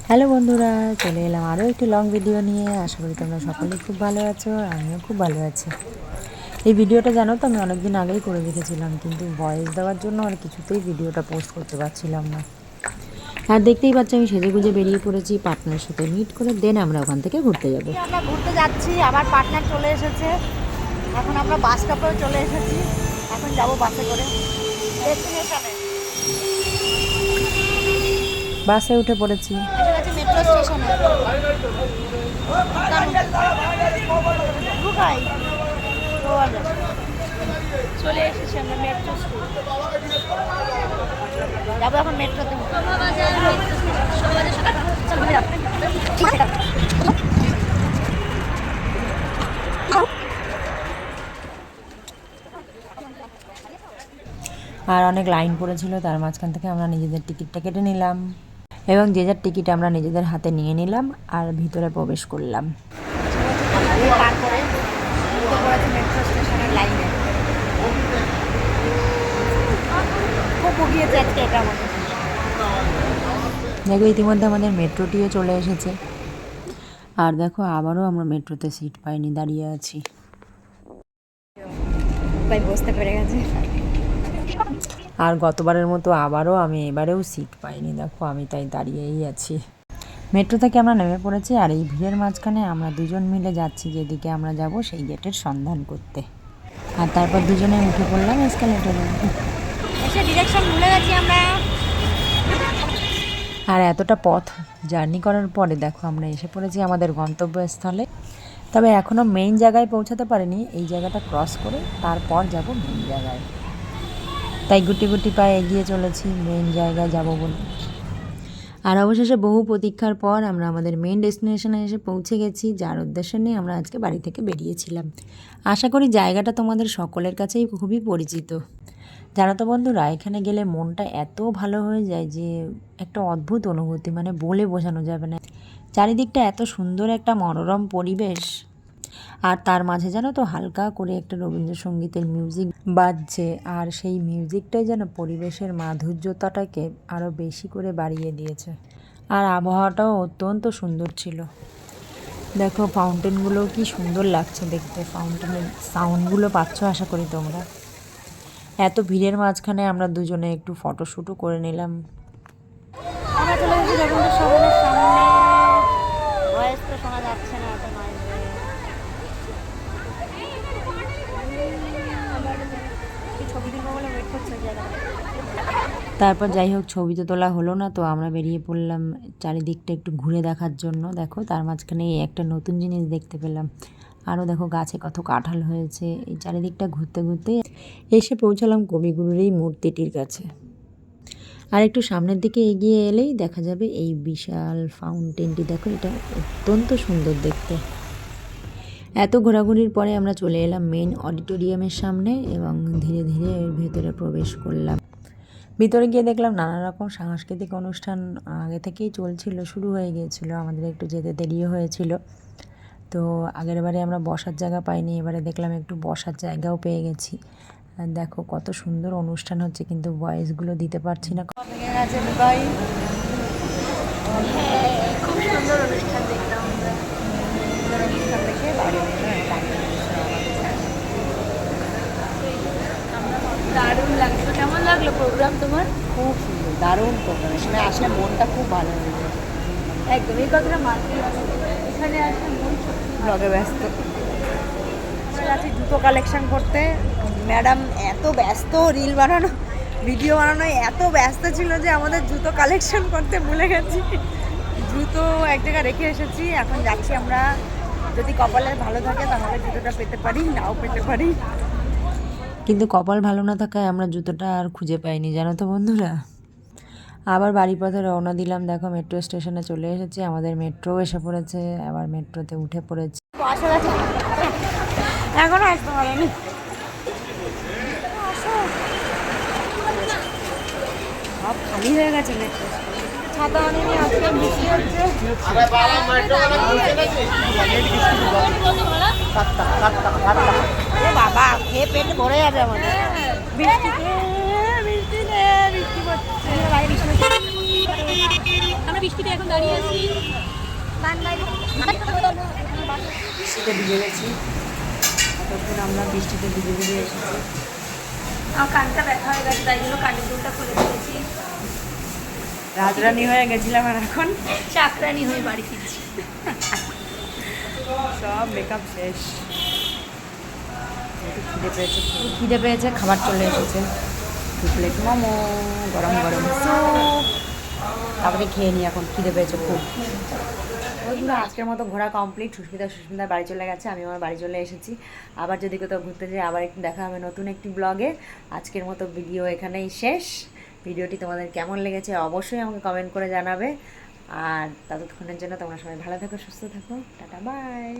Hello বন্ধুরা, চলে এলাম আরও একটি লং ভিডিও নিয়ে। আশা করি তোমরা সকলেই খুব ভালো আছো, আর আমিও খুব ভালো আছি। এই ভিডিওটা জানো তো আমি অনেকদিন আগেই করে রেখেছিলাম, কিন্তু ভয়েস দেওয়ার জন্য আর কিছুতেই ভিডিওটা পোস্ট করতে পারছিলাম না। আর দেখতেই পাচ্ছি আমি সেজেগুজে বেরিয়ে পড়েছি পার্টনারের সাথে মিট করে, দেন আমরা ওখান থেকে ঘুরতে যাবো। আমরা ঘুরতে যাচ্ছি, আবার পার্টনার চলে এসেছে। এখন আমরা বাস স্টপেও চলে এসেছি। এখন যাব বাসে করে ডেস্টিনেশনে। বাসে উঠে পড়েছি। এসে গেছি মেট্রো স্টেশনে। ঢুকাই চলে এসেছি আমরা মেট্রো স্টেশন। যাবো এখন মেট্রোতে। আর অনেক লাইন পড়েছিল, তার মাঝখান থেকে আমরা নিজেদের টিকিটটা কেটে নিলাম এবং যে যার টিকিট আমরা নিজেদের হাতে নিয়ে নিলাম আর ভিতরে প্রবেশ করলাম। মেট্রো স্টেশনের লাইনে খুব ভুগিয়েছে আজকে এটা আমাকে। দেখো ইতিমধ্যে আমাদের মেট্রোটিও চলে এসেছে। আর দেখো আবারও আমরা মেট্রোতে সিট পাইনি, দাঁড়িয়ে আছি। তাই বসতে পেরে গেছে। আর গতবারের মতো আবারও আমি এবারেও সিট পাইনি, দেখো আমি তাই দাঁড়িয়েই আছি। মেট্রো থেকে আমরা নেমে পড়েছি, আর এই ভিড়ের মাঝখানে আমরা দুজন মিলে যাচ্ছি যেদিকে আমরা যাব সেই গেটের সন্ধান করতে। আর তারপর দুজনে উঠে পড়লাম এসকালেটরে। এসে ডিরেকশন ভুলে গেছি আমরা। আর এতটা পথ জার্নি করার পরে দেখো আমরা এসে পড়েছি আমাদের গন্তব্যস্থলে। তবে এখনও মেইন জায়গায় পৌঁছাতে পারিনি, এই জায়গাটা ক্রস করে তারপর যাব মেইন জায়গায়। তাই গুটি গুটি পায়ে এগিয়ে চলেছি মেইন জায়গায় যাব বলে। আর অবশেষে বহু প্রতীক্ষার পর আমরা আমাদের মেইন ডেস্টিনেশনে এসে পৌঁছে গেছি, যার উদ্দেশ্য নিয়ে আমরা আজকে বাড়ি থেকে বেরিয়েছিলাম। আশা করি জায়গাটা তোমাদের সকলের কাছেই খুবই পরিচিত। জানো তো বন্ধুরা, এখানে গেলে মনটা এত ভালো হয়ে যায় যে একটা অদ্ভুত অনুভূতি, মানে বলে বোঝানো যাবে না। চারিদিকটা এত সুন্দর একটা মনোরম পরিবেশ, আর তার মাঝে যেন তো হালকা করে একটা রবীন্দ্রসঙ্গীতের মিউজিক বাজছে, আর সেই মিউজিকটাই যেন পরিবেশের মাধুর্যতাটাকে আরও বেশি করে বাড়িয়ে দিয়েছে। আর আবহাওয়াটাও অত্যন্ত সুন্দর ছিল। দেখো ফাউন্টেনগুলো কি সুন্দর লাগছে দেখতে, ফাউন্টেনের সাউন্ডগুলো পাচ্ছ আশা করি তোমরা। এত ভিড়ের মাঝখানে আমরা দুজনে একটু ফটোশ্যুটও করে নিলাম। আমরা চলে গেছি রবীন্দ্র সদনের সামনে। ভয়েস তো শোনা যাচ্ছে না এত নয়েজে। ছবি তুলবো বলে ওয়েট করছে জায়গাটা। তারপর যাই হোক ছবি তো তোলা হলো না, তো আমরা বেরিয়ে পড়লাম চারিদিকটা একটু ঘুরে দেখার জন্য। দেখো তার মাঝখানে একটা নতুন জিনিস দেখতে পেলাম। আরও দেখো গাছে কত কাঁঠাল হয়েছে। এই চারিদিকটা ঘুরতে ঘুরতে এসে পৌঁছালাম কবিগুরুর এই মূর্তিটির কাছে। আর একটু সামনের দিকে এগিয়ে এলেই দেখা যাবে এই বিশাল ফাউন্টেনটি। দেখো এটা অত্যন্ত সুন্দর দেখতে। এত ঘোরাঘুরির পরে আমরা চলে এলাম মেইন অডিটোরিয়ামের সামনে এবং ধীরে ধীরে এর ভেতরে প্রবেশ করলাম। ভিতরে গিয়ে দেখলাম নানা রকম সাংস্কৃতিক অনুষ্ঠান আগে থেকেই চলছিল, শুরু হয়ে গিয়েছিল। আমাদের একটু যেতে দেরিও হয়েছিল, তো আগের বারে আমরা বসার জায়গা পাইনি, এবারে দেখলাম একটু বসার জায়গাও পেয়ে গেছি। আর দেখো কত সুন্দর অনুষ্ঠান হচ্ছে, কিন্তু ভয়েসগুলো দিতে পারছি না। খুব সুন্দর অনুষ্ঠান দেখলাম আমরা। অনুষ্ঠান দেখে বাড়ি দারুণ লাগলো। কেমন লাগলো প্রোগ্রাম তোমার? খুব সুন্দর, দারুণ প্রোগ্রাম। এখানে আসলে মনটা খুব ভালো হয়ে যায়। একদম এই কথাটা মানতে হবে। এখানে আসলে মন সত্যি ব্লগে ব্যস্ত। আছি জুতো কালেকশন করতে। ম্যাডাম এত ব্যস্ত, রিল বানানো ভিডিও বানানো এত ব্যস্ত ছিল যে আমাদের জুতো কালেকশন করতে ভুলে গেছি। জুতো এক জায়গায় রেখে এসেছি, এখন যাচ্ছি আমরা। যদি কপালে ভালো থাকে তাহলে জুতোটা পেতে পারি, নাও পেতে পারি। কিন্তু কপাল ভালো না থাকায় আমরা জুতোটা আর খুঁজে পাইনি, জানো তো বন্ধুরা। আবার বাড়ির পথে রওনা দিলাম। দেখো মেট্রো স্টেশনে চলে এসেছি, আমাদের মেট্রো এসে পড়েছে। আবার মেট্রোতে উঠে পড়েছি। এখনো আসতে পারেনি। সব খালি হয়ে গেছে মেট্রো। ছাতা আনিনি, আজকে বৃষ্টি হচ্ছে। বাবা খেয়ে পেট ভরে যাবে আমাদের। বৃষ্টি বৃষ্টি পড়ছে। আমরা বৃষ্টিতে এখন দাঁড়িয়ে আছি। বৃষ্টিতে ভিজে গেছি, ততক্ষণ আমরা বৃষ্টিতে ভিজে ভিজে এসেছি। আমার কানটা ব্যথা হয়ে গেছে, তাই জন্য কানের দুলটা খুলে দিয়েছি। রাজরানী হয়ে গেছিলাম আর এখন চাকরানি হয়ে বাড়ি ফিরছি। সব মেকআপ শেষ। খিদে পেয়েছে, খাবার চলে এসেছে। 2 প্লেট মোমো, গরম গরম স্যুপ, তারপরে খেয়ে নিই। এখন খিদে পেয়েছে খুব। বন্ধুরা, আজকের মতো ঘোরা কমপ্লিট। সুস্মিতার বাড়ি চলে গেছে, আমি আমার বাড়ি চলে এসেছি। আবার যদি কোথাও ঘুরতে যাই, আবার একটু দেখা হবে নতুন একটি ব্লগে। আজকের মতো ভিডিও এখানেই শেষ। ভিডিওটি তোমাদের কেমন লেগেছে অবশ্যই আমাকে কমেন্ট করে জানাবে। আর ততক্ষণের জন্য তোমরা সবাই ভালো থাকো, সুস্থ থাকো। Tata, by.